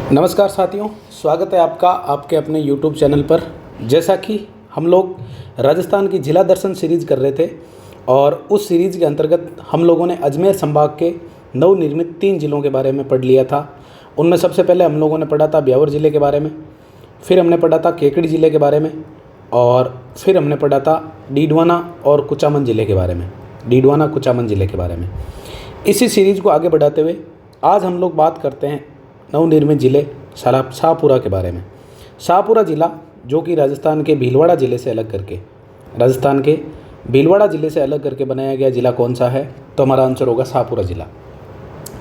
नमस्कार साथियों, स्वागत है आपका आपके अपने YouTube चैनल पर। जैसा कि हम लोग राजस्थान की जिला दर्शन सीरीज़ कर रहे थे और उस सीरीज़ के अंतर्गत हम लोगों ने अजमेर संभाग के नवनिर्मित 3 जिलों के बारे में पढ़ लिया था। उनमें सबसे पहले हम लोगों ने पढ़ा था ब्यावर ज़िले के बारे में, फिर हमने पढ़ा था केकड़ी ज़िले के बारे में और फिर हमने पढ़ा था डीडवाना और कुचामन ज़िले के बारे में, डीडवाना कुचामन ज़िले के बारे में। इसी सीरीज़ को आगे बढ़ाते हुए आज हम लोग बात करते हैं नवनिर्मित ज़िले शाहपुरा के बारे में। शाहपुरा ज़िला जो कि राजस्थान के भीलवाड़ा ज़िले से अलग करके बनाया गया ज़िला कौन सा है, तो हमारा आंसर होगा शाहपुरा ज़िला।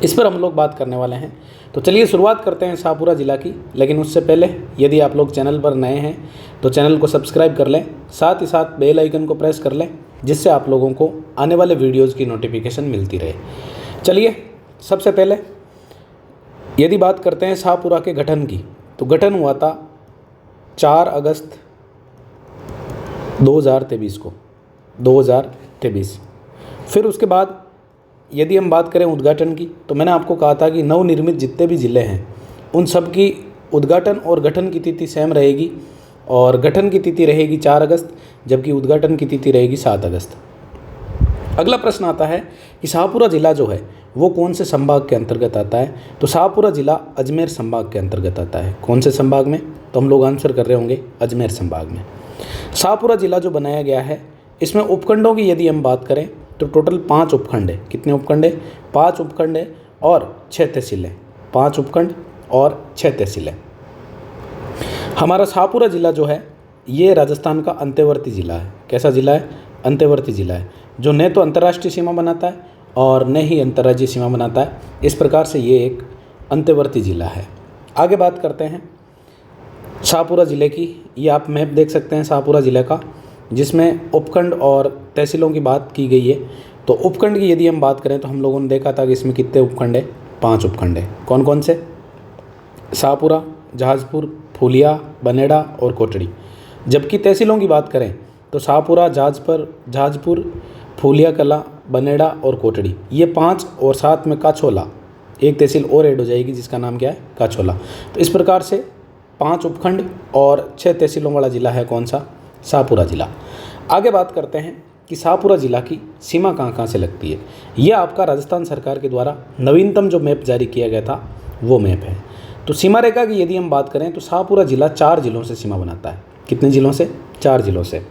इस पर हम लोग बात करने वाले हैं। तो चलिए शुरुआत करते हैं शाहपुरा ज़िला की। लेकिन उससे पहले यदि आप लोग चैनल पर नए हैं तो चैनल को सब्सक्राइब कर लें, साथ ही साथ बेल आइकन को प्रेस कर लें, जिससे आप लोगों को आने वाले वीडियोज़ की नोटिफिकेशन मिलती रहे। चलिए सबसे पहले यदि बात करते हैं शाहपुरा के गठन की, तो गठन हुआ था 4 अगस्त 2023 को, 2023। फिर उसके बाद यदि हम बात करें उद्घाटन की, तो मैंने आपको कहा था कि नवनिर्मित जितने भी ज़िले हैं उन सब की उद्घाटन और गठन की तिथि सेम रहेगी, और गठन की तिथि रहेगी 4 अगस्त जबकि उद्घाटन की तिथि रहेगी 7 अगस्त। अगला प्रश्न आता है कि शाहपुरा ज़िला जो है वो कौन से संभाग के अंतर्गत आता है, तो शाहपुरा ज़िला अजमेर संभाग के अंतर्गत आता है। कौन से संभाग में, तो हम लोग आंसर कर रहे होंगे अजमेर संभाग में। शाहपुरा ज़िला जो बनाया गया है, इसमें उपखंडों की यदि हम बात करें तो टोटल 5 उपखंड है। कितने उपखंड है? 5 उपखंड है और 6 तहसीलें। 5 उपखंड और 6 तहसीलें। हमारा शाहपुरा ज़िला जो है ये राजस्थान का अंतर्वर्ती ज़िला है। कैसा ज़िला है? अंतर्वर्ती ज़िला है, जो न तो अंतर्राष्ट्रीय सीमा बनाता है और न ही अंतर्राज्यीय सीमा बनाता है। इस प्रकार से ये एक अंतर्वर्ती ज़िला है। आगे बात करते हैं शाहपुरा ज़िले की। ये आप मैप देख सकते हैं शाहपुरा ज़िले का, जिसमें उपखंड और तहसीलों की बात की गई है। तो उपखंड की यदि हम बात करें तो हम लोगों ने देखा था कि इसमें कितने उपखंड है? 5 उपखंड है। कौन कौन से? शाहपुरा, जहाजपुर, फूलिया, बनेड़ा और कोटड़ी। जबकि तहसीलों की बात करें तो शाहपुरा, जहाजपुर, फूलिया कला, बनेड़ा और कोटड़ी, ये 5, और साथ में काछोला, एक तहसील और ऐड हो जाएगी जिसका नाम क्या है? काछोला। तो इस प्रकार से 5 उपखंड और 6 तहसीलों वाला ज़िला है कौन सा? शाहपुरा ज़िला। आगे बात करते हैं कि शाहपुरा ज़िला की सीमा कहाँ कहाँ से लगती है। यह आपका राजस्थान सरकार के द्वारा नवीनतम जो मैप जारी किया गया था वो मैप है। तो सीमा रेखा की यदि हम बात करें तो शाहपुरा ज़िला 4 जिलों से सीमा बनाता है। कितने जिलों से? 4 जिलों से।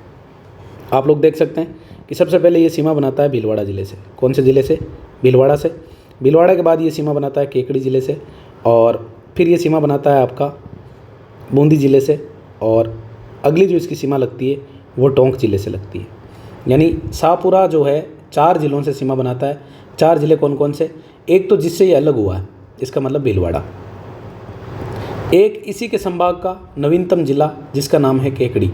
आप लोग देख सकते हैं कि सबसे पहले ये सीमा बनाता है भीलवाड़ा ज़िले से। कौन से ज़िले से? भीलवाड़ा से। भीलवाड़ा के बाद ये सीमा बनाता है केकड़ी ज़िले से, और फिर ये सीमा बनाता है आपका बूंदी ज़िले से, और अगली जो इसकी सीमा लगती है वो टोंक ज़िले से लगती है। यानी शाहपुरा जो है 4 जिलों से सीमा बनाता है। 4 ज़िले कौन कौन से? एक तो जिससे ये अलग हुआ है, इसका मतलब भीलवाड़ा। एक इसी के संभाग का नवीनतम ज़िला जिसका नाम है केकड़ी।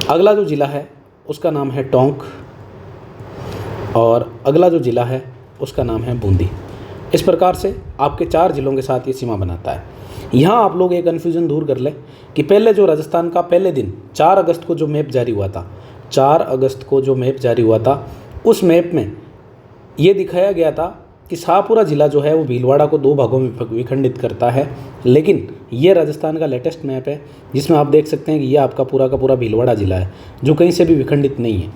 अगला जो ज़िला है उसका नाम है टोंक, और अगला जो ज़िला है उसका नाम है बूंदी। इस प्रकार से आपके 4 जिलों के साथ ये सीमा बनाता है। यहाँ आप लोग एक कन्फ्यूज़न दूर कर लें कि पहले जो राजस्थान का पहले दिन 4 अगस्त को जो मैप जारी हुआ था, 4 अगस्त को जो मैप जारी हुआ था, उस मैप में ये दिखाया गया था कि शाहपुरा ज़िला जो है वो भीलवाड़ा को 2 भागों में विखंडित करता है। लेकिन ये राजस्थान का लेटेस्ट मैप है जिसमें आप देख सकते हैं कि ये आपका पूरा का पूरा भीलवाड़ा ज़िला है, जो कहीं से भी विखंडित नहीं है।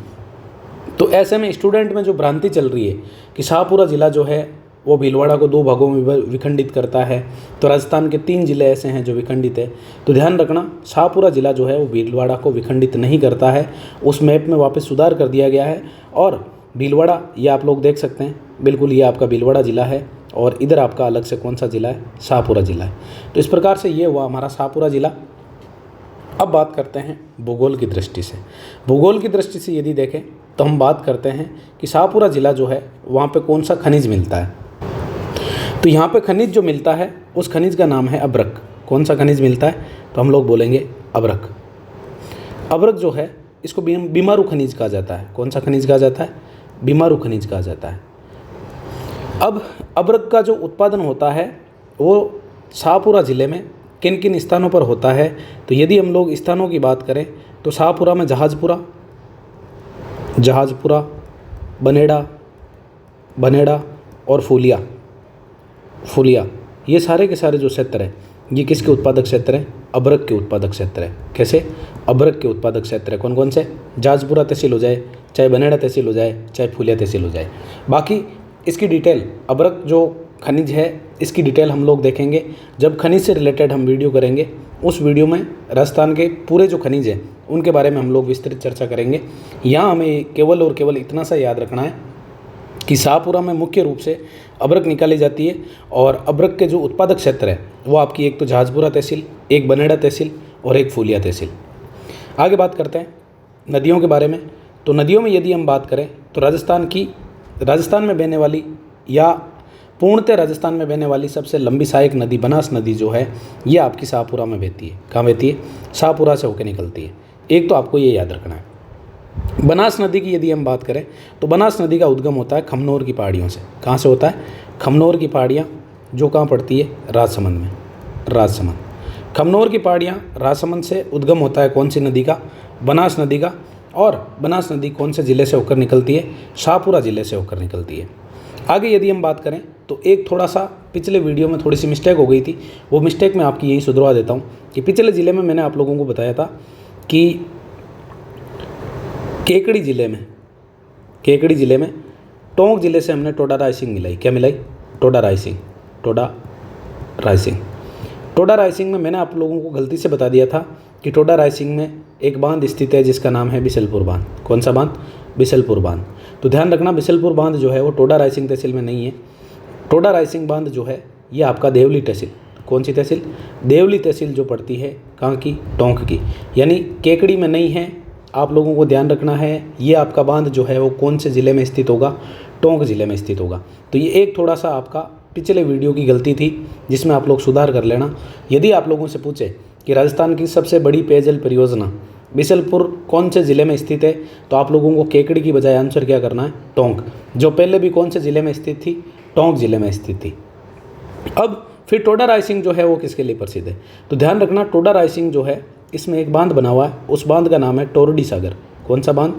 तो ऐसे में स्टूडेंट में जो भ्रांति चल रही है कि शाहपुरा ज़िला जो है वो भीलवाड़ा को 2 भागों में विखंडित करता है, तो राजस्थान के 3 ज़िले ऐसे हैं जो विखंडित है। तो ध्यान रखना, शाहपुरा ज़िला जो है वो भीलवाड़ा को विखंडित नहीं करता है। उस मैप में वापस सुधार कर दिया गया है, और भीलवाड़ा ये आप लोग देख सकते हैं, बिल्कुल ये आपका भीलवाड़ा ज़िला है, और इधर आपका अलग से कौन सा ज़िला है? शाहपुरा ज़िला है। तो इस प्रकार से ये हुआ हमारा शाहपुरा ज़िला। अब बात करते हैं भूगोल की दृष्टि से। भूगोल की दृष्टि से यदि देखें तो हम बात करते हैं कि शाहपुरा ज़िला जो है वहाँ पे कौन सा खनिज मिलता है। तो यहाँ पे खनिज जो मिलता है उस खनिज का नाम है अब्रक। कौन सा खनिज मिलता है? तो हम लोग बोलेंगे अब्रक। अब्रक जो है इसको बीमारू खनिज कहा जाता है। कौन सा खनिज कहा जाता है? बीमारू खनिज कहा जाता है। अब अब्रक का जो उत्पादन होता है वो शाहपुरा ज़िले में किन किन स्थानों पर होता है, तो यदि हम लोग स्थानों की बात करें तो शाहपुरा में जहाजपुरा, बनेड़ा और फूलिया ये सारे के सारे जो क्षेत्र हैं ये किसके उत्पादक क्षेत्र हैं? अबरक के उत्पादक क्षेत्र है। कैसे? अबरक के उत्पादक क्षेत्र है। कौन कौन से? जाजपुरा तहसील हो जाए, चाहे बनेड़ा तहसील हो जाए, चाहे फुलिया तहसील हो जाए। बाकी इसकी डिटेल, अबरक जो खनिज है इसकी डिटेल हम लोग देखेंगे जब खनिज से रिलेटेड हम वीडियो करेंगे। उस वीडियो में राजस्थान के पूरे जो खनिज हैं उनके बारे में हम लोग विस्तृत चर्चा करेंगे। यहाँ हमें केवल और केवल इतना सा याद रखना है कि शाहपुरा में मुख्य रूप से अबरक निकाली जाती है और अबरक के जो उत्पादक क्षेत्र है वो आपकी एक तो जाजपुरा तहसील, एक बनेड़ा तहसील और एक फुलिया तहसील। आगे बात करते हैं नदियों के बारे में। तो नदियों में यदि हम बात करें तो राजस्थान में बहने वाली या पूर्णतः राजस्थान में बहने वाली सबसे लंबी सहायक नदी बनास नदी जो है ये आपकी शाहपुरा में बहती है। कहाँ बहती है? शाहपुरा से होकर निकलती है। एक तो आपको ये याद रखना है। बनास नदी की यदि हम बात करें तो बनास नदी का उद्गम होता है खमनोर की पहाड़ियों से। कहाँ से होता है? खमनोर की पहाड़ियाँ जो कहाँ पड़ती है? राजसमंद में। राजसमंद, खमनोर की पहाड़ियाँ राजसमंद से उद्गम होता है कौन सी नदी का? बनास नदी का। और बनास नदी कौन से ज़िले से होकर निकलती है? शाहपुरा ज़िले से होकर निकलती है। आगे यदि हम बात करें तो एक थोड़ा सा पिछले वीडियो में थोड़ी सी मिस्टेक हो गई थी, वो मिस्टेक मैं आपकी यही सुधरवा देता हूँ कि पिछले ज़िले में मैंने आप लोगों को बताया था कि केकड़ी ज़िले में टोंक ज़िले से हमने टोडा रायसिंग मिलाई। क्या मिलाई? टोडा रायसिंग में मैंने आप लोगों को गलती से बता दिया था कि टोडा रायसिंग में एक बांध स्थित है जिसका नाम है बिसलपुर बांध। कौन सा बांध? बिसलपुर बांध। तो ध्यान रखना बिसलपुर बांध जो है वो टोडा रायसिंग तहसील में नहीं है। टोडा रायसिंग बांध जो है ये आपका देवली तहसील, कौन सी तहसील? देवली तहसील जो पड़ती है कहाँ की? टोंक की। यानी केकड़ी में नहीं है। आप लोगों को ध्यान रखना है ये आपका बांध जो है वो कौन से ज़िले में स्थित होगा? टोंक ज़िले में स्थित होगा। तो ये एक थोड़ा सा आपका पिछले वीडियो की गलती थी जिसमें आप लोग सुधार कर लेना। यदि आप लोगों से पूछे कि राजस्थान की सबसे बड़ी पेयजल परियोजना बिसलपुर कौन से ज़िले में स्थित है तो आप लोगों को केकड़ी की बजाय आंसर क्या करना है? टोंक, जो पहले भी कौन से ज़िले में स्थित थी? टोंक ज़िले में स्थित थी। अब फिर टोडा रायसिंग जो है वो किसके लिए प्रसिद्ध है? तो ध्यान रखना टोडा रायसिंग जो है इसमें एक बांध बना हुआ है, उस बांध का नाम है टोरडी सागर। कौन सा बांध?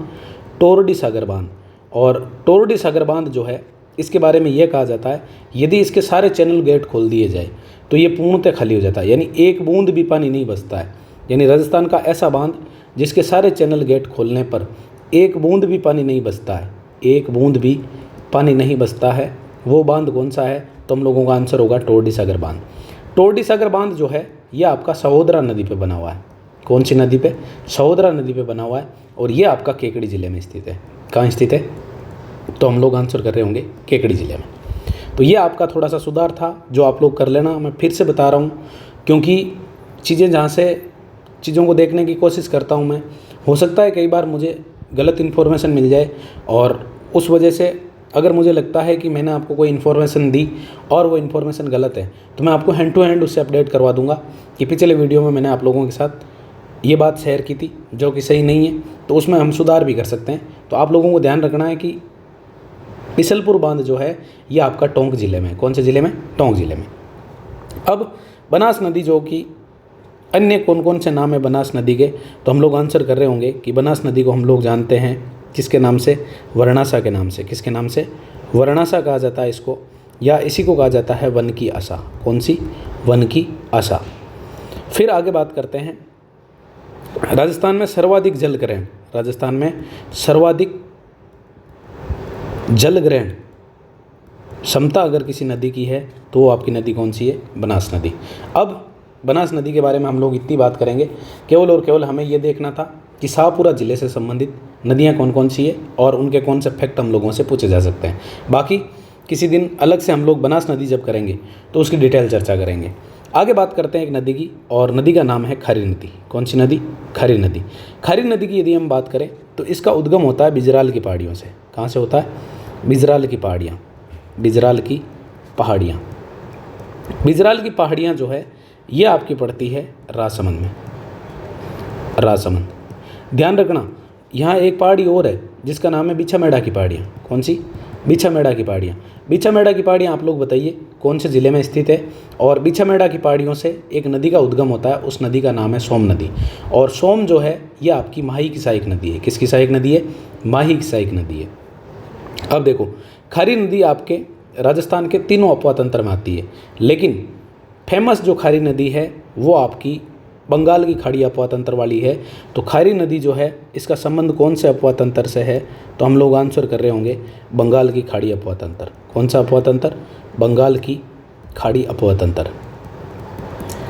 टोरडी सागर बांध। और टोरडी सागर बांध जो है इसके बारे में यह कहा जाता है यदि इसके सारे चैनल गेट खोल दिए जाए तो ये पूर्णतः खाली हो जाता है, यानी एक बूंद भी पानी नहीं बचता है। यानी राजस्थान का ऐसा बांध जिसके सारे चैनल गेट खोलने पर एक बूंद भी पानी नहीं बचता है, एक बूंद भी पानी नहीं बचता है, वो बांध कौन सा है? तो हम लोगों का आंसर होगा टोरडी सागर बांध। टोरडी सागर बांध जो है ये आपका सहोदरा नदी पे बना हुआ है। कौन सी नदी पे? सहोदरा नदी पे बना हुआ है और ये आपका केकड़ी ज़िले में स्थित है। कहाँ स्थित है? तो हम लोग आंसर कर रहे होंगे केकड़ी ज़िले में। तो ये आपका थोड़ा सा सुधार था जो आप लोग कर लेना। मैं फिर से बता रहा हूँ क्योंकि चीज़ें जहाँ से चीज़ों को देखने की कोशिश करता हूँ मैं, हो सकता है कई बार मुझे गलत इन्फॉर्मेशन मिल जाए और उस वजह से अगर मुझे लगता है कि मैंने आपको कोई इन्फॉर्मेशन दी और वो इन्फॉर्मेशन गलत है तो मैं आपको हैंड टू हैंड उससे अपडेट करवा दूंगा कि पिछले वीडियो में मैंने आप लोगों के साथ ये बात शेयर की थी जो कि सही नहीं है, तो उसमें हम सुधार भी कर सकते हैं। तो आप लोगों को ध्यान रखना है कि बिसलपुर बांध जो है ये आपका टोंक ज़िले में। कौन से ज़िले में? टोंक ज़िले में। अब बनास नदी जो कि अन्य कौन कौन से नाम है बनास नदी के, तो हम लोग आंसर कर रहे होंगे कि बनास नदी को हम लोग जानते हैं किसके नाम से? वर्णासा के नाम से। किसके नाम से? वर्णासा कहा जाता है इसको, या इसी को कहा जाता है वन की आशा। कौन सी? वन की आशा। फिर आगे बात करते हैं राजस्थान में सर्वाधिक जल ग्रहण, राजस्थान में सर्वाधिक जल ग्रहण क्षमता अगर किसी नदी की है तो वो आपकी नदी कौन सी है? बनास नदी। अब बनास नदी के बारे में हम लोग इतनी बात करेंगे, केवल और केवल हमें ये देखना था कि शाहपुरा ज़िले से संबंधित नदियाँ कौन कौन सी है और उनके कौन से फैक्ट हम लोगों से पूछे जा सकते हैं। बाकी किसी दिन अलग से हम लोग बनास नदी जब करेंगे तो उसकी डिटेल चर्चा करेंगे। आगे बात करते हैं एक नदी की, और नदी का नाम है खारी नदी। कौन सी नदी? खारी नदी। खारी नदी की यदि हम बात करें तो इसका उद्गम होता है बिजराल की पहाड़ियों से। कहाँ से होता है? बिजराल की पहाड़ियाँ। बिजराल की पहाड़ियाँ। बिजराल की पहाड़ियाँ जो है ये आपकी पड़ती है राजसमंद में। राजसमंद। ध्यान रखना यहाँ एक पहाड़ी और है जिसका नाम है बिछामेड़ा की पहाड़ियाँ। कौन सी? बिछामेड़ा की पहाड़ियाँ। बिछामेड़ा की पहाड़ियाँ आप लोग बताइए कौन से ज़िले में स्थित है? और बिछामेड़ा की पहाड़ियों से एक नदी का उद्गम होता है, उस नदी का नाम है सोम नदी। और सोम जो है ये आपकी माही की सहायक नदी है। किसकी सहायक नदी है? माही की सहायक नदी है। अब देखो खारी नदी आपके राजस्थान के तीनों अपवा तंत्र में आती है, लेकिन फेमस जो खारी नदी है वो आपकी बंगाल की खाड़ी अपवा तंत्र वाली है। तो खारी नदी जो है इसका संबंध कौन से अपवा तंत्र से है, तो हम लोग आंसर कर रहे होंगे बंगाल की खाड़ी अपवा तंत्र। कौन सा अपवा तंत्र? बंगाल की खाड़ी अपवा तंत्र।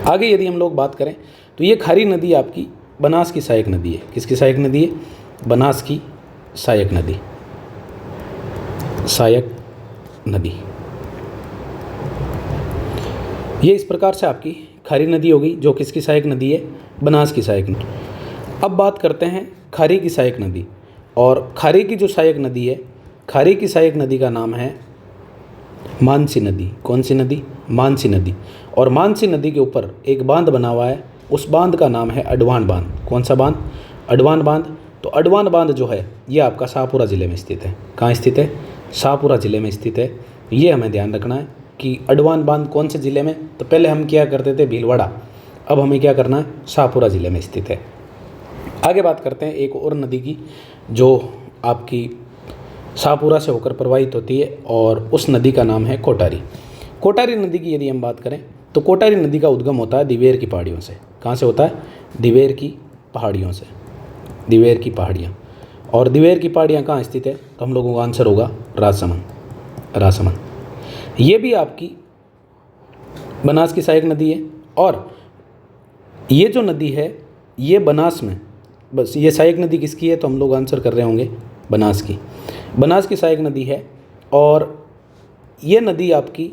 आगे यदि हम लोग बात करें तो ये खारी नदी आपकी बनास की सहायक नदी है। किसकी सहायक नदी है? बनास की सहायक नदी। सहायक नदी ये इस प्रकार से आपकी खारी नदी होगी, जो किसकी सहायक नदी है? बनास की सहायक नदी। अब बात करते हैं खारी की सहायक नदी। और खारी की जो सहायक नदी है, खारी की सहायक नदी का नाम है मानसी नदी। कौन सी नदी? मानसी नदी। और मानसी नदी के ऊपर एक बांध बना हुआ है, उस बांध का नाम है अडवान बांध। कौन सा बांध? अडवान बांध। तो अडवान बांध जो है ये आपका शाहपुरा ज़िले में स्थित है। कहाँ स्थित है? शाहपुरा ज़िले में स्थित है। ये हमें ध्यान रखना है कि अडवान बांध कौन से ज़िले में, तो पहले हम क्या करते थे? भीलवाड़ा। अब हमें क्या करना है? शाहपुरा ज़िले में स्थित है। आगे बात करते हैं एक और नदी की जो आपकी शाहपुरा से होकर प्रवाहित होती है, और उस नदी का नाम है कोटारी। कोटारी नदी की यदि हम बात करें तो कोटारी नदी का उद्गम होता है दिवेर की पहाड़ियों से। कहाँ से होता है? दिवेर की पहाड़ियों से। दिवेर की पहाड़ियाँ। और दिवेर की पहाड़ियाँ कहाँ स्थित है? तो हम लोगों का आंसर होगा राजसमंद। राजसमंद ये भी आपकी बनास की सहायक नदी है। और ये जो नदी है ये बनास में, बस ये सहायक नदी किसकी है? तो हम लोग आंसर कर रहे होंगे बनास की। बनास की सहायक नदी है। और ये नदी आपकी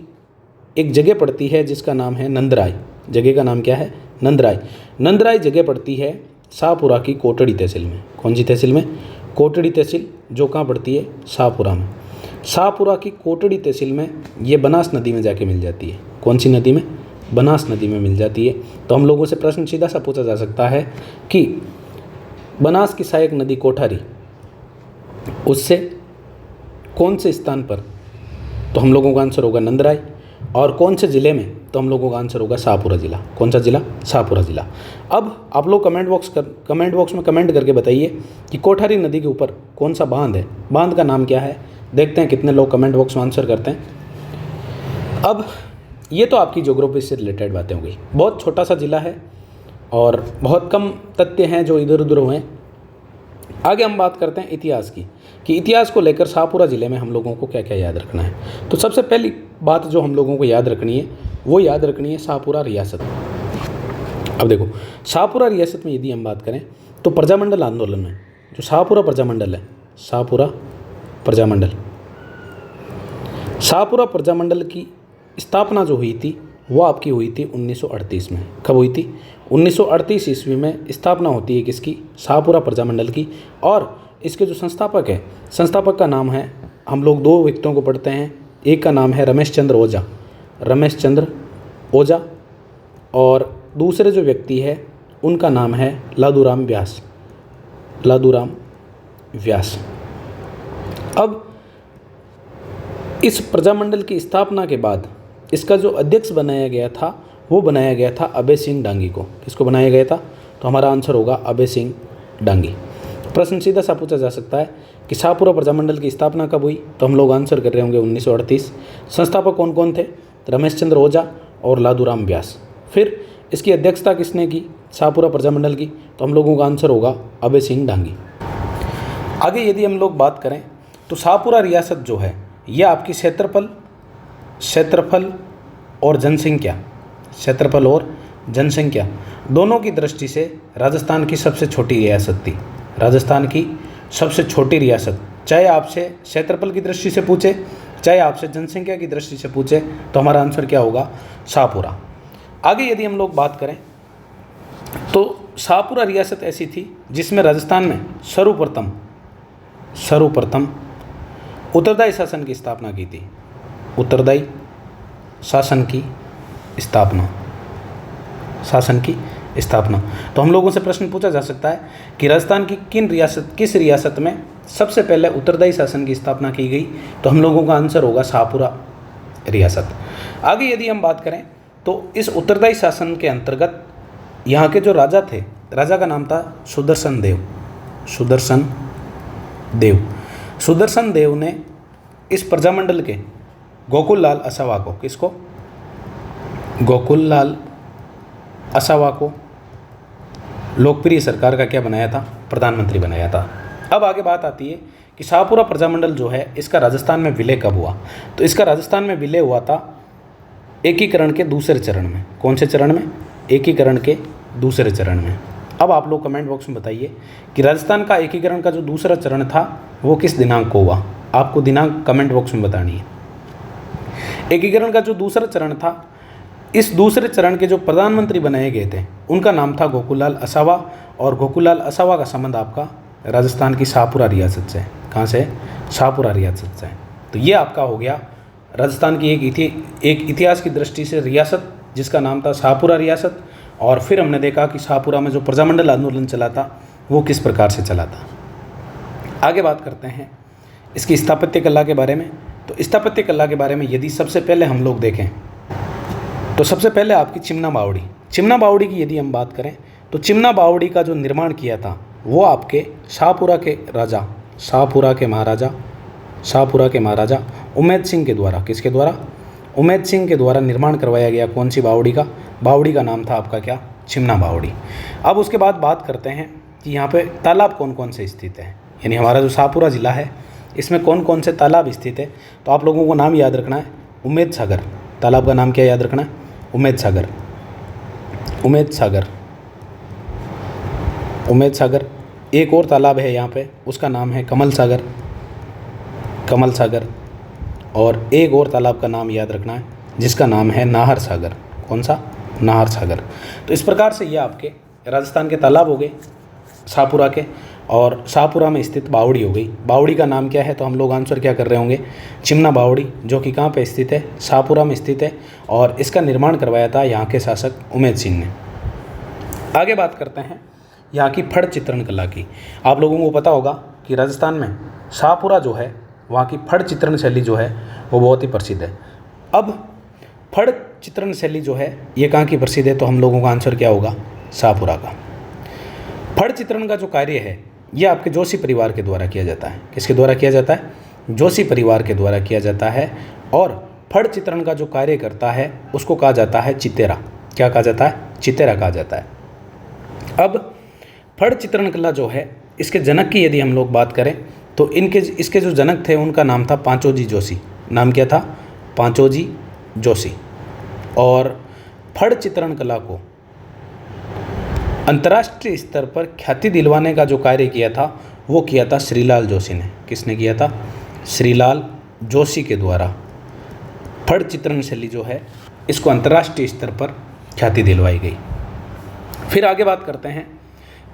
एक जगह पड़ती है जिसका नाम है नंदराई। जगह का नाम क्या है? नंदराई। नंदराई जगह पड़ती है शाहपुरा की कोटड़ी तहसील में। कौन सी तहसील में? कोटड़ी तहसील, जो कहाँ पड़ती है? शाहपुरा में। शाहपुरा की कोटड़ी तहसील में ये बनास नदी में जाके मिल जाती है। कौन सी नदी में? बनास नदी में मिल जाती है। तो हम लोगों से प्रश्न सीधा सा पूछा जा सकता है कि बनास की सहायक नदी कोठारी उससे कौन से स्थान पर, तो हम लोगों का आंसर होगा नंदराई। और कौन से ज़िले में, तो हम लोगों का आंसर होगा शाहपुरा ज़िला। कौन सा ज़िला? शाहपुरा ज़िला। अब आप लोग कमेंट बॉक्स में कमेंट करके बताइए कि कोठारी नदी के ऊपर कौन सा बांध है, बांध का नाम क्या है। देखते हैं कितने लोग कमेंट बॉक्स में आंसर करते हैं। अब ये तो आपकी ज्योग्राफी से रिलेटेड बातें हो गई। बहुत छोटा सा ज़िला है और बहुत कम तथ्य हैं जो इधर उधर हुए। आगे हम बात करते हैं इतिहास की, कि इतिहास को लेकर शाहपुरा ज़िले में हम लोगों को क्या क्या याद रखना है। तो सबसे पहली बात जो हम लोगों को याद रखनी है वो याद रखनी है शाहपुरा रियासत। अब देखो, शाहपुरा रियासत में यदि हम बात करें तो प्रजामंडल आंदोलन में जो शाहपुरा प्रजामंडल है, शाहपुरा प्रजामंडल, शाहपुरा प्रजामंडल की स्थापना जो हुई थी वो आपकी हुई थी 1938 में। कब हुई थी? 1938 ईस्वी में स्थापना होती है किसकी? शाहपुरा प्रजामंडल की। और इसके जो संस्थापक है, संस्थापक का नाम है, हम लोग दो व्यक्तियों को पढ़ते हैं। एक का नाम है रमेश चंद्र ओझा, रमेश चंद्र ओझा, और दूसरे जो व्यक्ति है उनका नाम है लादूराम व्यास, लादूराम व्यास। अब इस प्रजामंडल की स्थापना के बाद इसका जो अध्यक्ष बनाया गया था वो बनाया गया था अभय सिंह डांगी को। किसको बनाया गया था? तो हमारा आंसर होगा अभय सिंह डांगी। प्रश्न सीधा सा पूछा जा सकता है कि शाहपुरा प्रजामंडल की स्थापना कब हुई, तो हम लोग आंसर कर रहे होंगे 1938। संस्थापक कौन कौन थे? रमेश चंद्र ओझा और लादूराम व्यास। फिर इसकी अध्यक्षता किसने की शाहपुरा प्रजामंडल की? तो हम लोगों का आंसर होगा अभय सिंह डांगी। आगे यदि हम लोग बात करें तो शाहपुरा रियासत जो है यह आपकी क्षेत्रफल और जनसंख्या, क्षेत्रफल और जनसंख्या दोनों की दृष्टि से राजस्थान की सबसे छोटी रियासत थी। राजस्थान की सबसे छोटी रियासत, चाहे आपसे क्षेत्रफल की दृष्टि से पूछे चाहे आपसे जनसंख्या की दृष्टि से पूछे, तो हमारा आंसर क्या होगा? शाहपुरा। आगे यदि हम लोग बात करें तो शाहपुरा रियासत ऐसी थी जिसमें राजस्थान में सर्वप्रथम उत्तरदायी शासन की स्थापना की थी। उत्तरदायी शासन की स्थापना। तो हम लोगों से प्रश्न पूछा जा सकता है कि राजस्थान की किस रियासत में सबसे पहले उत्तरदायी शासन की स्थापना की गई, तो हम लोगों का आंसर होगा शाहपुरा रियासत। आगे यदि हम बात करें तो इस उत्तरदायी शासन के अंतर्गत यहाँ के जो राजा थे, राजा का नाम था सुदर्शन देव। सुदर्शन देव ने इस प्रजामंडल के गोकुल लाल असावा को, किसको? गोकुल लाल असावा को लोकप्रिय सरकार का क्या बनाया था? प्रधानमंत्री बनाया था। अब आगे बात आती है कि शाहपुरा प्रजामंडल जो है इसका राजस्थान में विलय कब हुआ? तो इसका राजस्थान में विलय हुआ था एकीकरण के दूसरे चरण में। कौन से चरण में? एकीकरण के दूसरे चरण में। अब आप लोग कमेंट बॉक्स में बताइए कि राजस्थान का एकीकरण का जो दूसरा चरण था वो किस दिनांक को हुआ? आपको दिनांक कमेंट बॉक्स में बतानी है। एकीकरण का जो दूसरा चरण था, इस दूसरे चरण के जो प्रधानमंत्री बनाए गए थे उनका नाम था गोकुललाल असावा, और गोकुललाल असावा का संबंध आपका राजस्थान की शाहपुरा रियासत से। कहाँ से? शाहपुरा रियासत से। तो ये आपका हो गया राजस्थान की एक इतिहास की दृष्टि से रियासत जिसका नाम था शाहपुरा रियासत। और फिर हमने देखा कि शाहपुरा में जो प्रजामंडल आंदोलन चला था वो किस प्रकार से चला था। आगे बात करते हैं इसकी स्थापत्य कला के बारे में। तो स्थापत्य कला के बारे में यदि सबसे पहले हम लोग देखें तो सबसे पहले आपकी चिमना बावड़ी। चिमना बावड़ी की यदि हम बात करें तो चिमना बावड़ी का जो निर्माण किया था वो आपके शाहपुरा के महाराजा उमेद सिंह के द्वारा। किसके द्वारा? उमेद सिंह के द्वारा निर्माण करवाया गया। कौन सी बावड़ी का? बावड़ी का नाम था आपका क्या? चिमना बावड़ी। अब उसके बाद बात करते हैं कि यहाँ पे तालाब कौन कौन से स्थित है, यानी हमारा जो शाहपुरा ज़िला है इसमें कौन कौन से तालाब स्थित है। तो आप लोगों को नाम याद रखना है उमेद सागर। तालाब का नाम क्या याद रखना है? उमेद सागर। उमेद सागर, उमेद सागर। एक और तालाब है यहाँ पे, उसका नाम है कमल सागर। कमल सागर। और एक और तालाब का नाम याद रखना है जिसका नाम है नाहर सागर। कौन सा? नाहर सागर। तो इस प्रकार से ये आपके राजस्थान के तालाब हो गए शाहपुरा के, और शाहपुरा में स्थित बावड़ी हो गई। बावड़ी का नाम क्या है? तो हम लोग आंसर क्या कर रहे होंगे? चिमना बावड़ी, जो कि कहाँ पे स्थित है? शाहपुरा में स्थित है, और इसका निर्माण करवाया था यहाँ के शासक उमेद सिंह ने। आगे बात करते हैं यहाँ की फड़ चित्रण कला की। आप लोगों को पता होगा कि राजस्थान में शाहपुरा जो है वहाँ की फड़ चित्रण शैली जो है वो बहुत ही प्रसिद्ध है। अब फड़ चित्रण शैली जो है ये कहाँ की प्रसिद्ध है? तो हम लोगों का आंसर क्या होगा? शाहपुरा का। फड़ चित्रण का जो कार्य है ये आपके जोशी परिवार के द्वारा किया जाता है। किसके द्वारा किया जाता है? जोशी परिवार के द्वारा किया जाता है। और फड़ चित्रण का जो कार्य करता है उसको कहा जाता है चितेरा। क्या कहा जाता है? चितेरा कहा जाता है। अब फड़ चित्रण कला जो है इसके जनक की यदि हम लोग बात करें तो इसके जो जनक थे उनका नाम था पांचोजी जोशी। नाम क्या था? पांचोजी जोशी। और फड़ चित्रण कला को अंतर्राष्ट्रीय स्तर पर ख्याति दिलवाने का जो कार्य किया था वो किया था श्रीलाल जोशी ने। किसने किया था? श्रीलाल जोशी के द्वारा फड़ चित्रण शैली जो है इसको अंतर्राष्ट्रीय स्तर पर ख्याति दिलवाई गई। फिर आगे बात करते हैं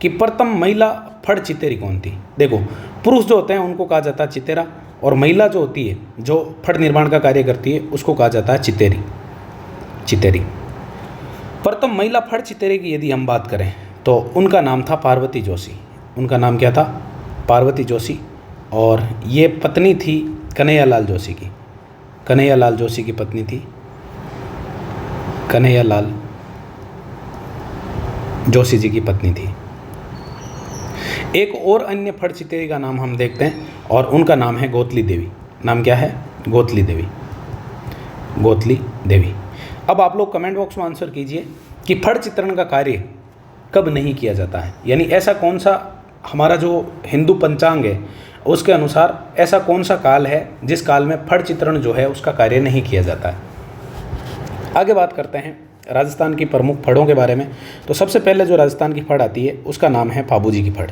कि प्रथम महिला फड़ चितेरी कौन थी। देखो, पुरुष जो होते हैं उनको कहा जाता है चितेरा, और महिला जो होती है जो फड़ निर्माण का कार्य करती है उसको कहा जाता है चितेरी। चितेरी। प्रथम महिला फड़ चितेरी की यदि हम बात करें तो उनका नाम था पार्वती जोशी। उनका नाम क्या था? पार्वती जोशी। और ये पत्नी थी कन्हैयालाल जोशी की। कन्हैयालाल जोशी की पत्नी थी कन्हैयालाल जोशी जी की पत्नी थी। एक और अन्य फड़ चितेरी का नाम हम देखते हैं और उनका नाम है गोतली देवी। नाम क्या है? गोतली देवी। गोतली देवी। अब आप लोग कमेंट बॉक्स में आंसर कीजिए कि फड़ चित्रण का कार्य कब नहीं किया जाता है, यानी ऐसा कौन सा हमारा जो हिंदू पंचांग है उसके अनुसार ऐसा कौन सा काल है जिस काल में फड़ चित्रण जो है उसका कार्य नहीं किया जाता है। आगे बात करते हैं राजस्थान की प्रमुख फड़ों के बारे में। तो सबसे पहले जो राजस्थान की फड़ आती है उसका नाम है पाबूजी की फड़।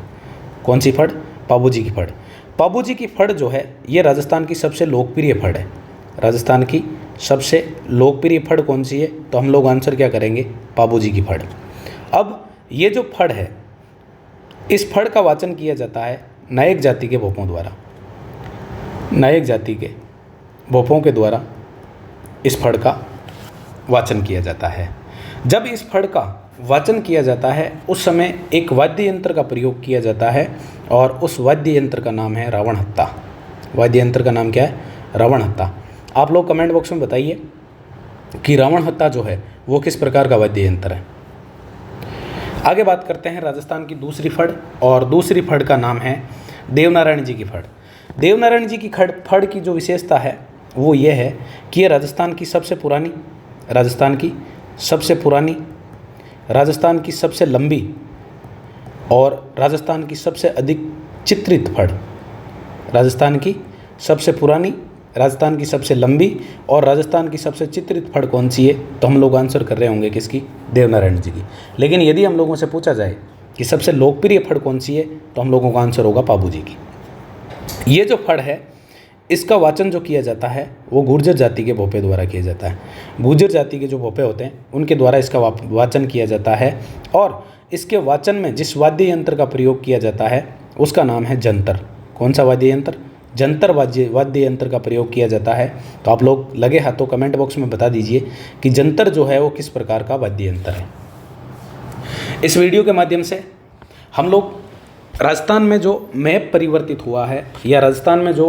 कौन सी फड़? पाबूजी की फड़। पाबूजी की फड़ जो है ये राजस्थान की सबसे लोकप्रिय फड़ है। राजस्थान की सबसे लोकप्रिय फड़ कौन सी है? तो हम लोग आंसर क्या करेंगे? पाबूजी की फड़। अब ये जो फड़ है इस फड़ का वाचन किया जाता है नायक जाति के भोपों द्वारा। नायक जाति के भोपों के द्वारा इस फड़ का वाचन किया जाता है। जब इस फड़ का वाचन किया जाता है उस समय एक वाद्य यंत्र का प्रयोग किया जाता है और उस वाद्य यंत्र का नाम है रावण हत्ता। वाद्य यंत्र का नाम क्या है? रावण हत्ता। आप लोग कमेंट बॉक्स में बताइए कि रावण हत्ता जो है वो किस प्रकार का वाद्य यंत्र है। आगे बात करते हैं राजस्थान की दूसरी फड़, और दूसरी फड़ का नाम है देवनारायण जी की फड़। देवनारायण जी की फड़ की जो विशेषता है वो ये है कि ये राजस्थान की सबसे पुरानी, राजस्थान की सबसे पुरानी, राजस्थान की सबसे लंबी और राजस्थान की सबसे अधिक चित्रित फड़, राजस्थान की सबसे पुरानी, राजस्थान की सबसे लंबी और राजस्थान की सबसे चित्रित फड़ कौन सी है? तो हम लोग आंसर कर रहे होंगे किसकी? देवनारायण जी की। लेकिन यदि हम लोगों से पूछा जाए कि सबसे लोकप्रिय फड़ कौन सी है, तो हम लोगों का आंसर होगा पाबू जी की। ये जो फड़ है, इसका वाचन जो किया जाता है वो गुर्जर जाति के भोपे द्वारा किया जाता है। गुर्जर जाति के जो भोपे होते हैं उनके द्वारा इसका वाचन किया जाता है, और इसके वाचन में जिस वाद्य यंत्र का प्रयोग किया जाता है उसका नाम है जंतर। कौन सा वाद्य यंत्र? जंतर वाद्य यंत्र का प्रयोग किया जाता है। तो आप लोग लगे हाथों कमेंट बॉक्स में बता दीजिए कि जंतर जो है वो किस प्रकार का वाद्य यंत्र है। इस वीडियो के माध्यम से हम लोग राजस्थान में जो मैप परिवर्तित हुआ है या राजस्थान में जो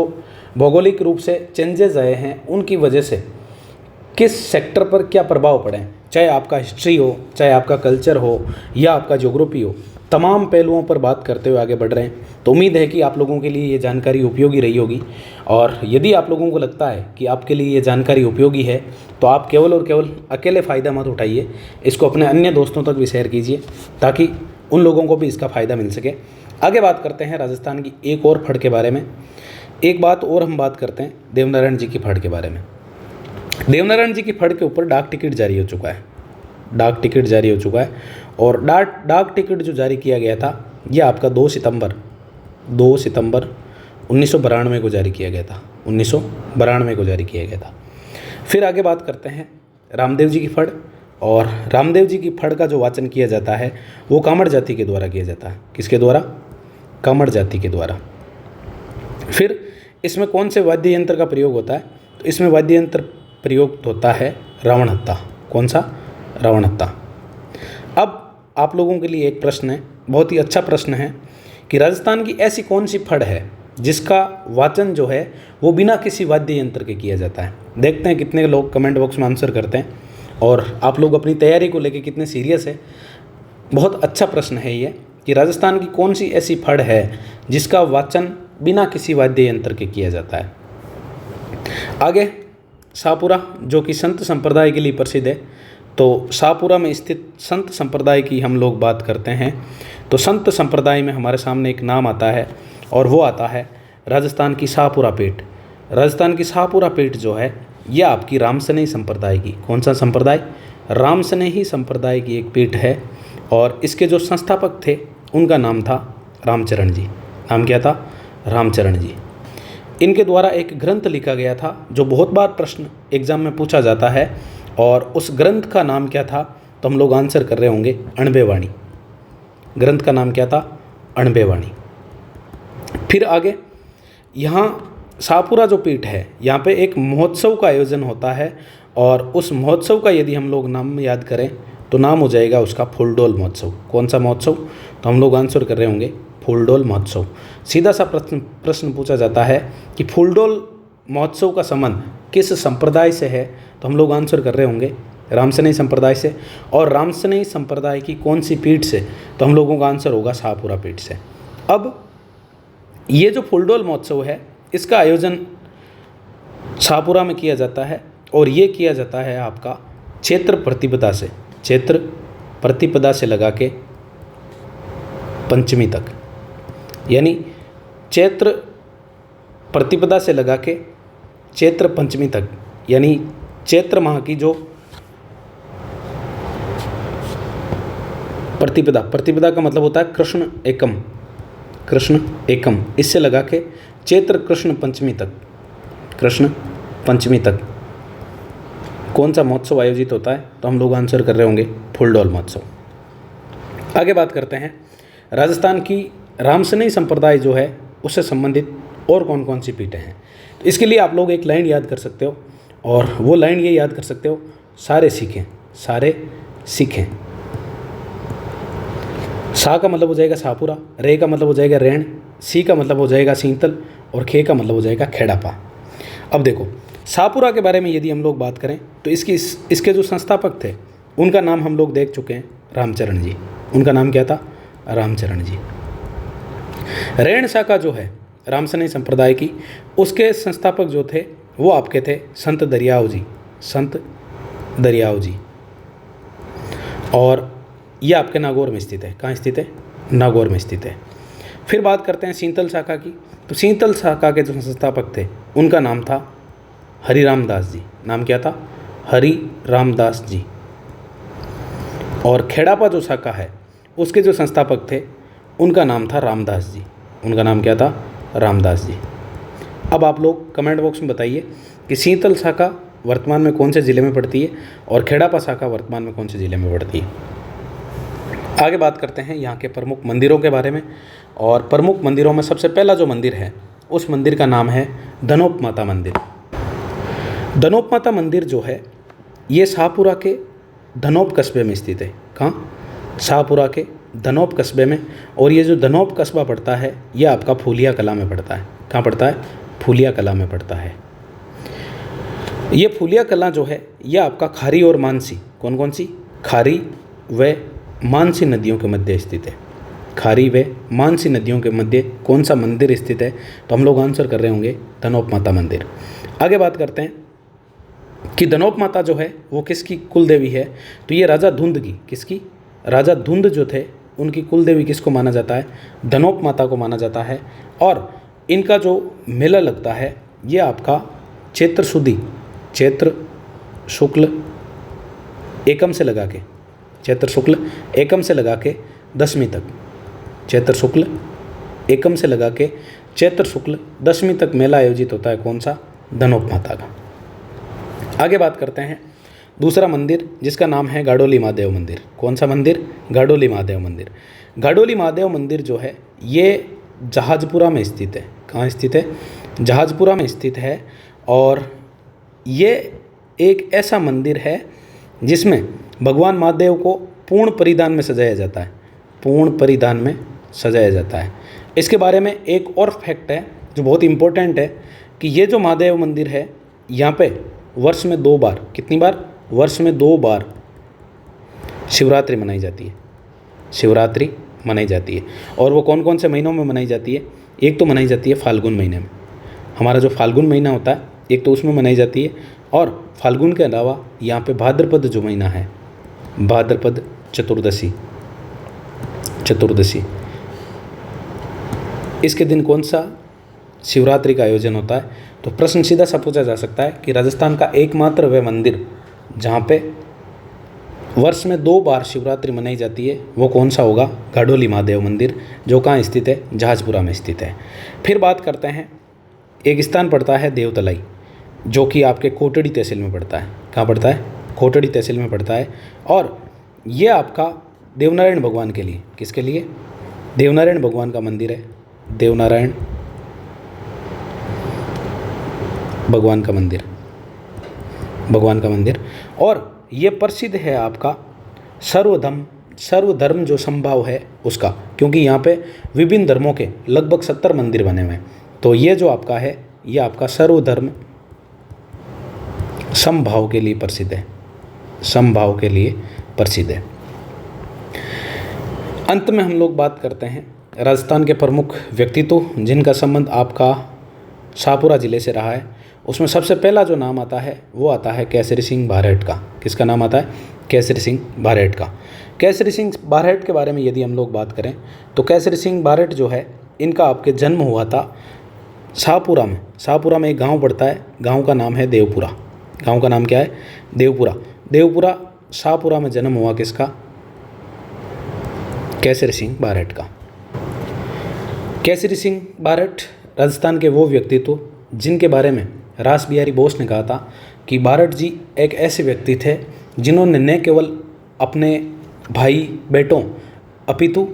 भौगोलिक रूप से चेंजेस आए हैं उनकी वजह से किस सेक्टर पर क्या प्रभाव पड़े हैं, चाहे आपका हिस्ट्री हो, चाहे आपका कल्चर हो या आपका ज्योग्राफी हो, तमाम पहलुओं पर बात करते हुए आगे बढ़ रहे हैं। तो उम्मीद है कि आप लोगों के लिए ये जानकारी उपयोगी रही होगी, और यदि आप लोगों को लगता है कि आपके लिए ये जानकारी उपयोगी है तो आप केवल और केवल अकेले फ़ायदा मत उठाइए, इसको अपने अन्य दोस्तों तक भी शेयर कीजिए ताकि उन लोगों को भी इसका फ़ायदा मिल सके। आगे बात करते हैं राजस्थान की एक और फड़ के बारे में। एक बात और हम बात करते हैं देवनारायण जी की फड़ के बारे में। देवनारायण जी की फड़ के ऊपर डाक टिकट जारी हो चुका है, डाक टिकट जारी हो चुका है, और डाक टिकट जो जारी किया गया था ये आपका 2 सितंबर 1992 को जारी किया गया था, 1992 को जारी किया गया था। फिर आगे बात करते हैं रामदेव जी की फड़, और रामदेव जी की फड़ का जो वाचन किया जाता है वो कामड़ जाति के द्वारा किया जाता है। किसके द्वारा? कामड़ जाति के द्वारा। फिर इसमें कौन से वाद्य यंत्र का प्रयोग होता है? तो इसमें वाद्य यंत्र प्रयोग होता है रावण हत्ता। कौन सा? रावण हत्ता। अब आप लोगों के लिए एक प्रश्न है, बहुत ही अच्छा प्रश्न है, कि राजस्थान की ऐसी कौन सी फड़ है जिसका वाचन जो है वो बिना किसी वाद्य यंत्र के किया जाता है? देखते हैं कितने लोग कमेंट बॉक्स में आंसर करते हैं, और आप लोग अपनी तैयारी को लेकर कितने सीरियस है। बहुत अच्छा प्रश्न है ये कि राजस्थान की कौन सी ऐसी फड़ है जिसका वाचन बिना किसी वाद्य यंत्र के किया जाता है। आगे शाहपुरा, जो कि संत संप्रदाय के लिए प्रसिद्ध है, तो शाहपुरा में स्थित संत संप्रदाय की हम लोग बात करते हैं तो संत संप्रदाय में हमारे सामने एक नाम आता है, और वो आता है राजस्थान की शाहपुरा पीठ। राजस्थान की शाहपुरा पीठ जो है यह आपकी रामसनेही संप्रदाय की, कौन सा संप्रदाय? रामसनेही संप्रदाय की एक पीठ है, और इसके जो संस्थापक थे उनका नाम था रामचरण जी। नाम क्या था? रामचरण जी। इनके द्वारा एक ग्रंथ लिखा गया था जो बहुत बार प्रश्न एग्जाम में पूछा जाता है, और उस ग्रंथ का नाम क्या था? तो हम लोग आंसर कर रहे होंगे अणबेवाणी। ग्रंथ का नाम क्या था? अणबेवाणी। फिर आगे यहाँ शाहपुरा जो पीठ है यहाँ पे एक महोत्सव का आयोजन होता है, और उस महोत्सव का यदि हम लोग नाम याद करें तो नाम हो जाएगा उसका फूलडोल महोत्सव। कौन सा महोत्सव? तो हम लोग आंसर कर रहे होंगे फूलडोल महोत्सव। सीधा सा प्रश्न पूछा जाता है कि फूलडोल महोत्सव का संबंध किस संप्रदाय से है? तो हम लोग आंसर कर रहे होंगे रामसनेही संप्रदाय से, और रामसनेही संप्रदाय की कौन सी पीठ से? तो हम लोगों का आंसर होगा शाहपुरा पीठ से। अब ये जो फूलडोल महोत्सव है इसका आयोजन शाहपुरा में किया जाता है, और ये किया जाता है आपका क्षेत्र प्रतिपदा से, क्षेत्र प्रतिपदा से लगा के पंचमी तक, यानी चैत्र प्रतिपदा से लगा के चैत्र पंचमी तक, यानी चैत्र माह की जो प्रतिपदा का मतलब होता है कृष्ण एकम, इससे लगा के चैत्र कृष्ण पंचमी तक कौन सा महोत्सव आयोजित होता है? तो हम लोग आंसर कर रहे होंगे फूलडोल महोत्सव। आगे बात करते हैं राजस्थान की रामसनेही संप्रदाय जो है उससे संबंधित और कौन कौन सी पीठें हैं। तो इसके लिए आप लोग एक लाइन याद कर सकते हो, और वो लाइन ये याद कर सकते हो, सारे सीखें। सा का मतलब हो जाएगा शाहपुरा, रे का मतलब हो जाएगा रेण, सी का मतलब हो जाएगा सींतल, और खे का मतलब हो जाएगा खेड़ापा। अब देखो शाहपुरा के बारे में यदि हम लोग बात करें तो इसके जो संस्थापक थे उनका नाम हम लोग देख चुके हैं, रामचरण जी। उनका नाम क्या था? रामचरण जी। रेण शाखा जो है रामसनेही संप्रदाय की, उसके संस्थापक जो थे वो आपके थे संत दरियाव जी, संत दरियाव जी। और ये आपके नागौर में स्थित है। कहाँ स्थित है? नागौर में स्थित है। फिर बात करते हैं शीतल शाखा की। तो शीतल शाखा के जो संस्थापक थे उनका नाम था हरिराम दास जी। नाम क्या था? हरिराम दास जी। और खेड़ापा जो शाखा है उसके जो संस्थापक थे उनका नाम था रामदास जी। उनका नाम क्या था? रामदास जी। अब आप लोग कमेंट बॉक्स में बताइए कि शीतल शाखा वर्तमान में कौन से ज़िले में पड़ती है और खेड़ापा शाखा वर्तमान में कौन से ज़िले में पड़ती है। आगे बात करते हैं यहाँ के प्रमुख मंदिरों के बारे में। और प्रमुख मंदिरों में सबसे पहला जो मंदिर है उस मंदिर का नाम है धनोप माता मंदिर। धनोप माता मंदिर जो है ये शाहपुरा के धनोप कस्बे में स्थित है। कहाँ? शाहपुरा के धनोप कस्बे में। और ये जो धनोप कस्बा पड़ता है ये आपका फूलिया कला में पड़ता है। कहाँ पड़ता है? फूलिया कला में पड़ता है। ये फूलिया कला जो है ये आपका खारी और मानसी, कौन कौन सी? खारी व मानसी नदियों के मध्य स्थित है। खारी व मानसी नदियों के मध्य कौन सा मंदिर स्थित है? तो हम लोग आंसर कर रहे होंगे धनोप माता मंदिर। आगे बात करते हैं कि धनोप माता जो है वो किसकी कुल देवी है? तो ये राजा धुंध की, किसकी? राजा धुंध जो थे उनकी कुल देवी किसको माना जाता है? धनोप माता को माना जाता है। और इनका जो मेला लगता है ये आपका चैत्र शुद्धि, चैत्र शुक्ल एकम से लगा के, चैत्र शुक्ल एकम से लगा के दशमी तक, चैत्र शुक्ल एकम से लगा के चैत्र शुक्ल दशमी तक मेला आयोजित होता है। कौन सा? धनोप माता का। आगे बात करते हैं दूसरा मंदिर जिसका नाम है गाडोली महादेव मंदिर। कौन सा मंदिर? गाडोली महादेव मंदिर। गाडोली महादेव मंदिर जो है ये जहाजपुरा में स्थित है। कहाँ स्थित है? जहाजपुरा में स्थित है। और ये एक ऐसा मंदिर है जिसमें भगवान महादेव को पूर्ण परिधान में सजाया जाता है। पूर्ण परिधान में सजाया जाता है। इसके बारे में एक और फैक्ट है जो बहुत इम्पोर्टेंट है कि ये जो महादेव मंदिर है यहाँ पे वर्ष में 2 बार, कितनी बार? वर्ष में 2 बार शिवरात्रि मनाई जाती है। शिवरात्रि मनाई जाती है। और वो कौन कौन से महीनों में मनाई जाती है? एक तो मनाई जाती है फाल्गुन महीने में। हमारा जो फाल्गुन महीना होता है एक तो उसमें मनाई जाती है। और फाल्गुन के अलावा यहाँ पे भाद्रपद जो महीना है, भाद्रपद चतुर्दशी, चतुर्दशी इसके दिन कौन सा शिवरात्रि का आयोजन होता है? तो प्रश्न सीधा सा पूछा जा सकता है कि राजस्थान का एकमात्र वह मंदिर जहाँ पे वर्ष में 2 बार शिवरात्रि मनाई जाती है वो कौन सा होगा? गाडोली महादेव मंदिर, जो कहाँ स्थित है? जहाजपुरा में स्थित है। फिर बात करते हैं एक स्थान पड़ता है देवतलाई, जो कि आपके कोटड़ी तहसील में पड़ता है। कहाँ पड़ता है? कोटड़ी तहसील में पड़ता है। और ये आपका देवनारायण भगवान के लिए, किसके लिए? देवनारायण भगवान का मंदिर है। देवनारायण भगवान का मंदिर, भगवान का मंदिर। और ये प्रसिद्ध है आपका सर्वधर्म जो संभाव है उसका, क्योंकि यहाँ पे विभिन्न धर्मों के लगभग 70 मंदिर बने हुए हैं। तो ये जो आपका है ये आपका सर्वधर्म समभाव के लिए प्रसिद्ध है, समभाव के लिए प्रसिद्ध है। अंत में हम लोग बात करते हैं राजस्थान के प्रमुख व्यक्तित्व जिनका संबंध आपका शाहपुरा ज़िले से रहा है। उसमें सबसे पहला जो नाम आता है वो आता है केसरी सिंह बारहेट का। किसका नाम आता है? केसरी सिंह बारहेट का। केसरी सिंह बारहेट के बारे में यदि हम लोग बात करें तो केसरी सिंह बारहेट जो है इनका आपके जन्म हुआ था शाहपुरा में। शाहपुरा में एक गांव पड़ता है, गांव का नाम है देवपुरा। गांव का नाम क्या है? देवपुरा। देवपुरा शाहपुरा में जन्म हुआ किसका? केसरी सिंह बारहेट का। केसरी सिंह बारहेट राजस्थान के वो व्यक्तित्व जिनके बारे में रास बिहारी बोस ने कहा था कि बारहेट जी एक ऐसे व्यक्ति थे जिन्होंने न केवल अपने भाई बेटों अपितु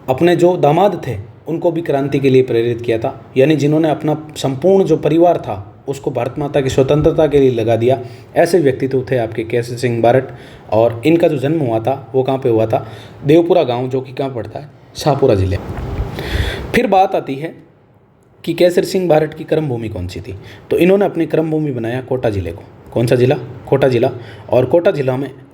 अपने जो दामाद थे उनको भी क्रांति के लिए प्रेरित किया था। यानी जिन्होंने अपना संपूर्ण जो परिवार था उसको भारत माता की स्वतंत्रता के लिए लगा दिया। ऐसे व्यक्तित्व थे आपके केसरी सिंह बारहेट। और इनका जो जन्म हुआ था वो कहाँ पे हुआ था? देवपुरा गांव, जो कि कहाँ पड़ता है? शाहपुरा ज़िले। फिर बात आती है कि केसरी सिंह बारहेट की कर्म भूमि कौन सी थी? तो इन्होंने अपनी कर्म भूमि बनाया कोटा ज़िले को। कौन सा ज़िला? कोटा ज़िला। और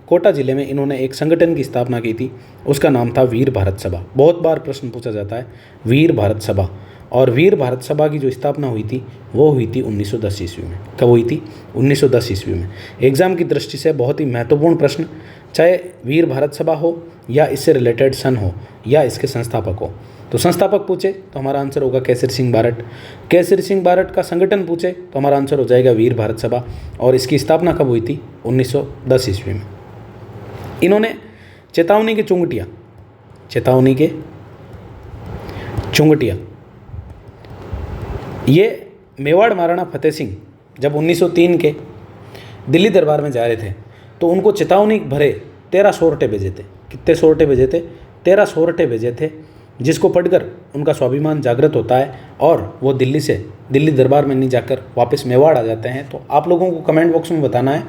कोटा ज़िले में इन्होंने एक संगठन की स्थापना की थी, उसका नाम था वीर भारत सभा। बहुत बार प्रश्न पूछा जाता है वीर भारत सभा। और वीर भारत सभा की जो स्थापना हुई थी वो हुई थी 1910 ईस्वी में। कब हुई थी? 1910 ईस्वी में। एग्जाम की दृष्टि से बहुत ही महत्वपूर्ण प्रश्न, चाहे वीर भारत सभा हो या इससे रिलेटेड सन हो या इसके संस्थापक हो। तो संस्थापक पूछे तो हमारा आंसर होगा केसरी सिंह बारट। केसरी सिंह बारट का संगठन पूछे तो हमारा आंसर हो जाएगा वीर भारत सभा। और इसकी स्थापना कब हुई थी? 1910 ईस्वी में। इन्होंने चेतावनी के चुंगटिया, चेतावनी के चुंगटिया, ये मेवाड़ महाराणा फतेह सिंह जब 1903 के दिल्ली दरबार में जा रहे थे तो उनको चेतावनी भरे 13 सोरठे भेजे थे। कितने सोरठे भेजे थे? 13 सोरठे भेजे थे, जिसको पढ़कर उनका स्वाभिमान जागृत होता है और वो दिल्ली दरबार में नहीं जाकर वापस मेवाड़ आ जाते हैं। तो आप लोगों को कमेंट बॉक्स में बताना है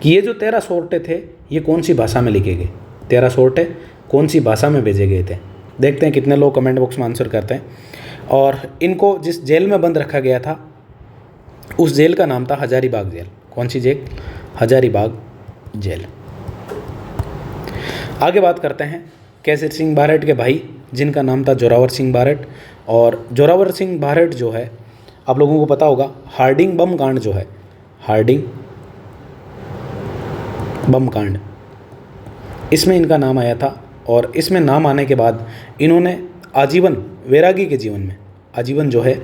कि ये जो 13 सोरठे थे ये कौन सी भाषा में लिखे गए, 13 सोरठे कौन सी भाषा में भेजे गए थे। देखते हैं कितने लोग कमेंट बॉक्स में आंसर करते हैं। और इनको जिस जेल में बंद रखा गया था उस जेल का नाम था हजारीबाग जेल। कौन सी जेल? हजारीबाग जेल। आगे बात करते हैं केसरी सिंह बारट के भाई जिनका नाम था जोरावर सिंह बारट। और जोरावर सिंह बारट जो है आप लोगों को पता होगा, हार्डिंग बम कांड जो है, हार्डिंग बम कांड, इसमें इनका नाम आया था। और इसमें नाम आने के बाद इन्होंने आजीवन वैरागी के जीवन में, आजीवन जो है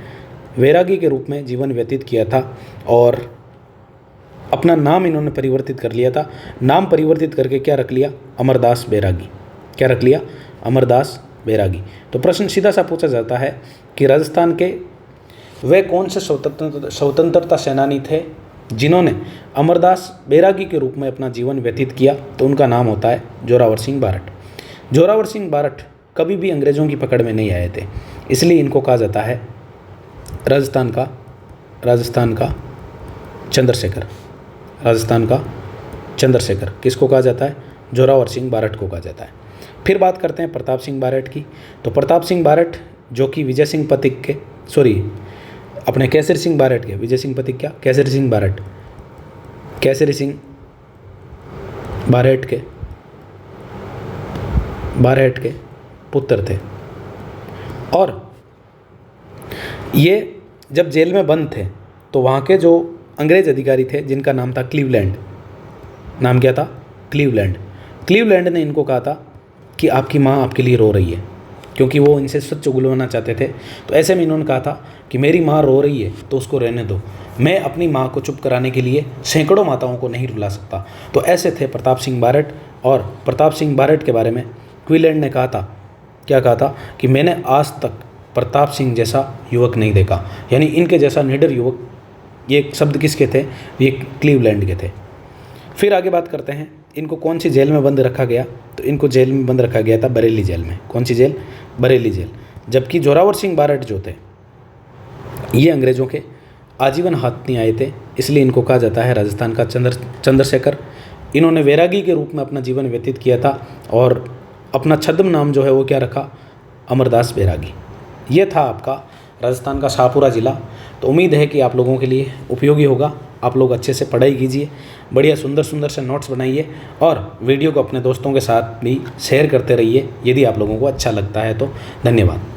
वैरागी के रूप में जीवन व्यतीत किया था और अपना नाम इन्होंने परिवर्तित कर लिया था। नाम परिवर्तित करके क्या रख लिया? अमरदास बैरागी। क्या रख लिया? अमरदास बैरागी। तो प्रश्न सीधा सा पूछा जाता है कि राजस्थान के वे कौन से स्वतंत्रता सेनानी थे जिन्होंने अमरदास बैरागी के रूप में अपना जीवन व्यतीत किया? तो उनका नाम होता है जोरावर सिंह बारट। जोरावर सिंह बारट कभी भी अंग्रेज़ों की पकड़ में नहीं आए थे, इसलिए इनको कहा जाता है राजस्थान का चंद्रशेखर। राजस्थान का चंद्रशेखर किसको कहा जाता है? जोरावर सिंह बारट को कहा जाता है। फिर बात करते हैं प्रताप सिंह बारट की। तो प्रताप सिंह बारट जो कि विजय सिंह पथिक के, अपने केसरी सिंह बारट के, विजय सिंह पथिक क्या? केसरी सिंह बारट, केसरी सिंह बारट के पुत्र थे। और ये जब जेल में बंद थे तो वहाँ के जो अंग्रेज अधिकारी थे जिनका नाम था क्लीवलैंड, नाम क्या था? क्लीवलैंड। क्लीवलैंड ने इनको कहा था कि आपकी माँ आपके लिए रो रही है, क्योंकि वो इनसे सच उगलवाना चाहते थे। तो ऐसे में इन्होंने कहा था कि मेरी माँ रो रही है तो उसको रहने दो, मैं अपनी माँ को चुप कराने के लिए सैकड़ों माताओं को नहीं रुला सकता। तो ऐसे थे प्रताप सिंह बारट। और प्रताप सिंह बारट के बारे में क्लीवलैंड ने कहा था, क्या कहा था? कि मैंने आज तक प्रताप सिंह जैसा युवक नहीं देखा, यानी इनके जैसा निडर युवक। ये शब्द किसके थे? ये क्लीवलैंड के थे। फिर आगे बात करते हैं इनको कौन सी जेल में बंद रखा गया? तो इनको जेल में बंद रखा गया था बरेली जेल में। कौन सी जेल? बरेली जेल। जबकि जोरावर सिंह बारट जो थे ये अंग्रेज़ों के आजीवन हाथ नहीं आए थे, इसलिए इनको कहा जाता है राजस्थान का चंद्रशेखर। इन्होंने वैरागी के रूप में अपना जीवन व्यतीत किया था और अपना छद्म नाम जो है वो क्या रखा? अमरदास बैरागी। ये था आपका राजस्थान का शाहपुरा ज़िला। तो उम्मीद है कि आप लोगों के लिए उपयोगी होगा। आप लोग अच्छे से पढ़ाई कीजिए, बढ़िया सुंदर सुंदर से नोट्स बनाइए और वीडियो को अपने दोस्तों के साथ भी शेयर करते रहिए यदि आप लोगों को अच्छा लगता है तो। धन्यवाद।